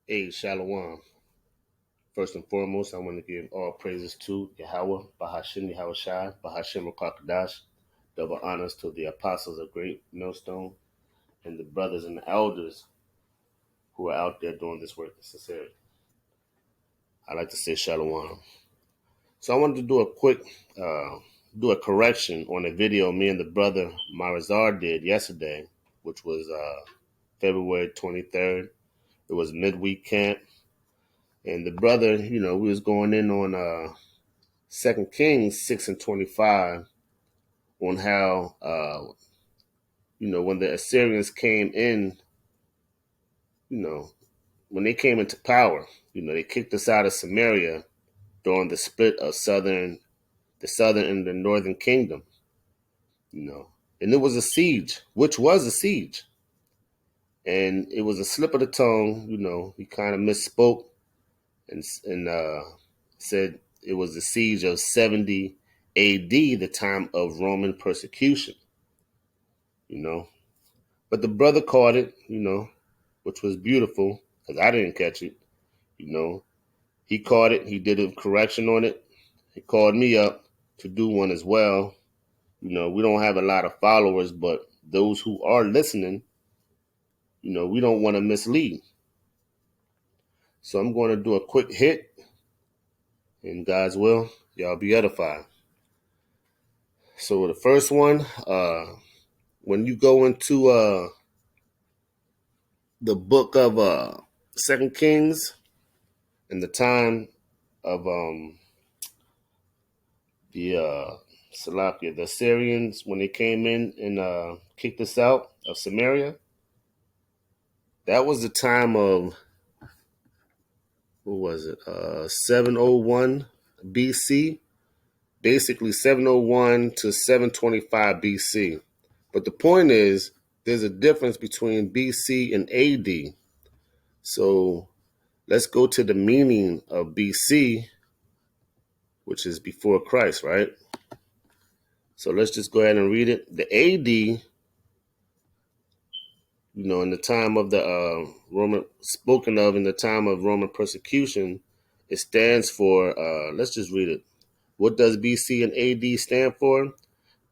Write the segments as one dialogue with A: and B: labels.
A: Hey, Shalom. First and foremost, I want to give all praises to Yahweh, Bahashim Yahweh Shai, Bahashim Rakakadash, double honors to the apostles of Great Millstone and the brothers and the elders who are out there doing this work in sincerity. I like to say Shalom. So I wanted to do a quick, correction on a video me and the brother Marazar did yesterday, which was February 23rd. It was midweek camp. And the brother, we was going in on 2 Kings 6:25 on how when the Assyrians came in, you know, when they came into power, they kicked us out of Samaria during the split of the southern and the northern kingdom, and it was a siege, which was a siege, and it was a slip of the tongue. He kind of misspoke and said it was the siege of 70 A.D., the time of Roman persecution. But the brother caught it, which was beautiful because I didn't catch it. He caught it. He did a correction on it. He called me up to do one as well. We don't have a lot of followers, but those who are listening, we don't want to mislead. So I'm going to do a quick hit, and God's will, y'all be edified. So the first one, when you go into the book of 2 Kings in the time of the Assyrians, when they came in and kicked us out of Samaria, that was the time of, what was it, 701 BC, basically 701 to 725 BC. But the point is, there's a difference between BC and AD. So let's go to the meaning of BC, which is before Christ, right? So let's just go ahead and read it. The AD, in the time of the Roman, spoken of in the time of Roman persecution, it stands for, let's just read it. What does BC and AD stand for?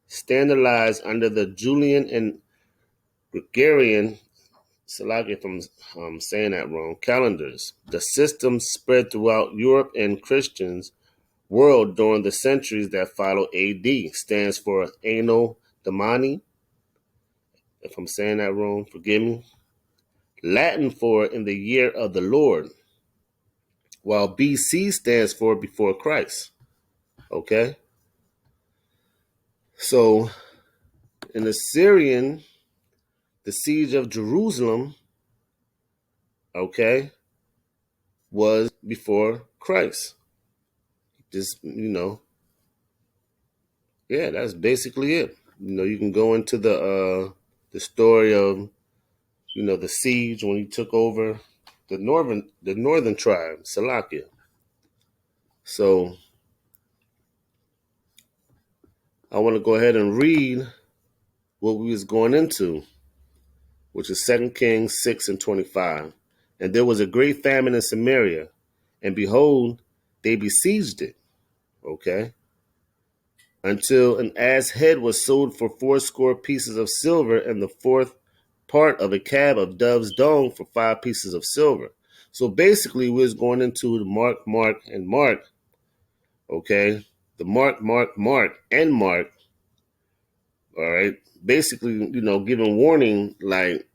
A: Standardized under the Julian and Gregorian, Salaki, if I'm saying that wrong, calendars. The system spread throughout Europe and Christians world during the centuries that follow AD. Stands for Anno Domini. If I'm saying that wrong, forgive me. Latin for in the year of the Lord, while BC stands for before Christ. Okay? So in Assyrian, the siege of Jerusalem, okay, was before Christ. Just, yeah, that's basically it. You can go into the story of, the siege when he took over the northern tribe, Salakia. So I want to go ahead and read what we was going into, which is 2 Kings 6:25. And there was a great famine in Samaria, and behold, they besieged it, okay, until an ass head was sold for 80 pieces of silver, and the fourth part of a cab of dove's dung for 5 pieces of silver. So basically, we was going into the Mark, and Mark, okay, the Mark, and Mark, all right, basically, giving warning like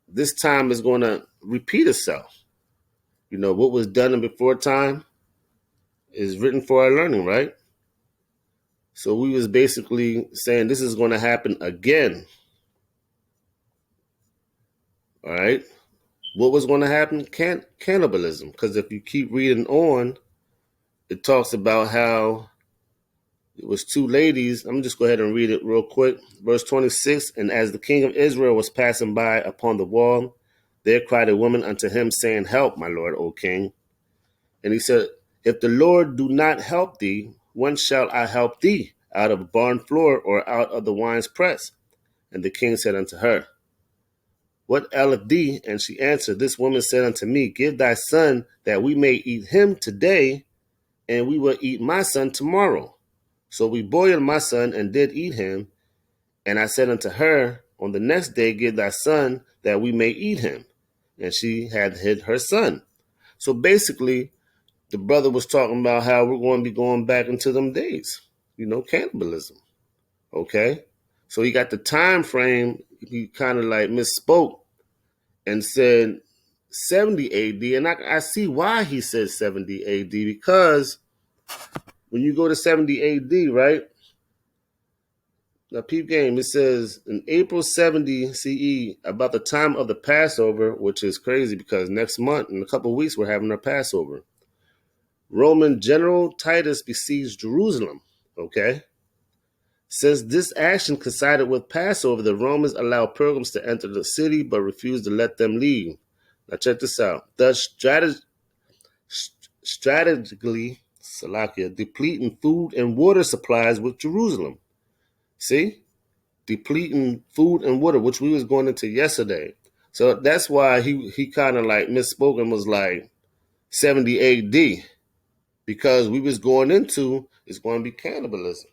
A: this time is going to repeat itself. What was done in before time is written for our learning, right? So we was basically saying this is going to happen again. All right. What was going to happen? Cannibalism. Because if you keep reading on, it talks about how it was two ladies. I'm just go ahead and read it real quick. Verse 26, and as the king of Israel was passing by upon the wall, there cried a woman unto him, saying, Help, my lord, O king. And he said, If the Lord do not help thee, when shall I help thee? Out of barn floor or out of the wine's press? And the king said unto her, What aileth thee? And she answered, This woman said unto me, Give thy son, that we may eat him today, and we will eat my son tomorrow. So we boiled my son, and did eat him. And I said unto her, On the next day give thy son, that we may eat him. And she had hid her son. So basically, the brother was talking about how we're going to be going back into them days, cannibalism. Okay? So he got the time frame, he kind of like misspoke and said 70 AD. And I see why he said 70 AD, because when you go to 70 AD, right? Now, peep game, it says in April 70 CE, about the time of the Passover, which is crazy because next month, in a couple of weeks, we're having our Passover. Roman General Titus besieged Jerusalem. Okay? Since this action coincided with Passover, the Romans allowed pilgrims to enter the city but refused to let them leave. Now, check this out. Thus, strategically, Salakia, depleting food and water supplies with Jerusalem. See? Depleting food and water, which we was going into yesterday. So that's why he kind of like misspoke and was like 70 AD, because we was going into, it's going to be cannibalism.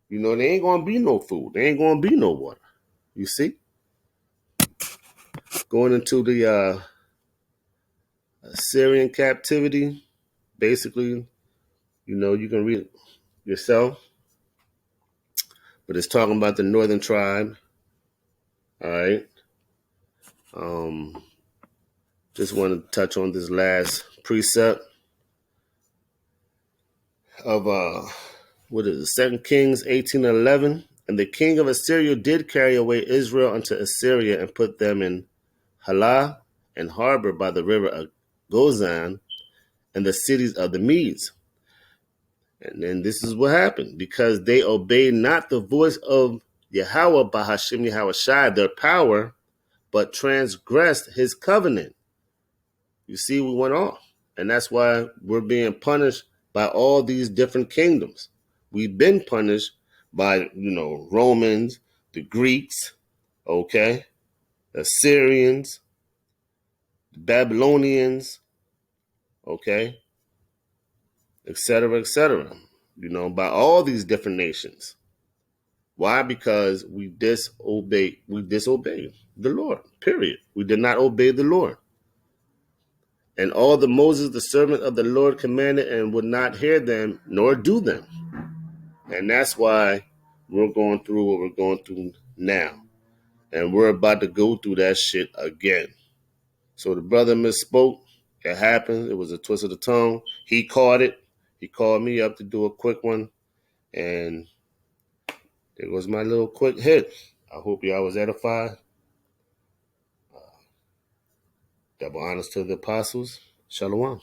A: There ain't going to be no food. There ain't going to be no water. You see? Going into the Assyrian captivity, basically, you can read it yourself, but it's talking about the northern tribe. All right. Just want to touch on this last precept of what is it, 2 Kings 18:11. And the king of Assyria did carry away Israel unto Assyria, and put them in Halah and harbor by the river of Gozan, and the cities of the Medes. And then this is what happened, because they obeyed not the voice of Yahweh Bahashim Yahweh Shai, their power, but transgressed his covenant. You see, we went off. And that's why we're being punished by all these different kingdoms. We've been punished by, Romans, the Greeks, okay, the Syrians, the Babylonians, okay, etc., etc., by all these different nations. Why? Because we disobeyed the Lord, period. We did not obey the Lord. And all the Moses, the servant of the Lord, commanded, and would not hear them, nor do them. And that's why we're going through what we're going through now. And we're about to go through that shit again. So the brother misspoke. It happened. It was a twist of the tongue. He caught it. He called me up to do a quick one. And it was my little quick hit. I hope y'all was edified. Double honors to the apostles. Shalom.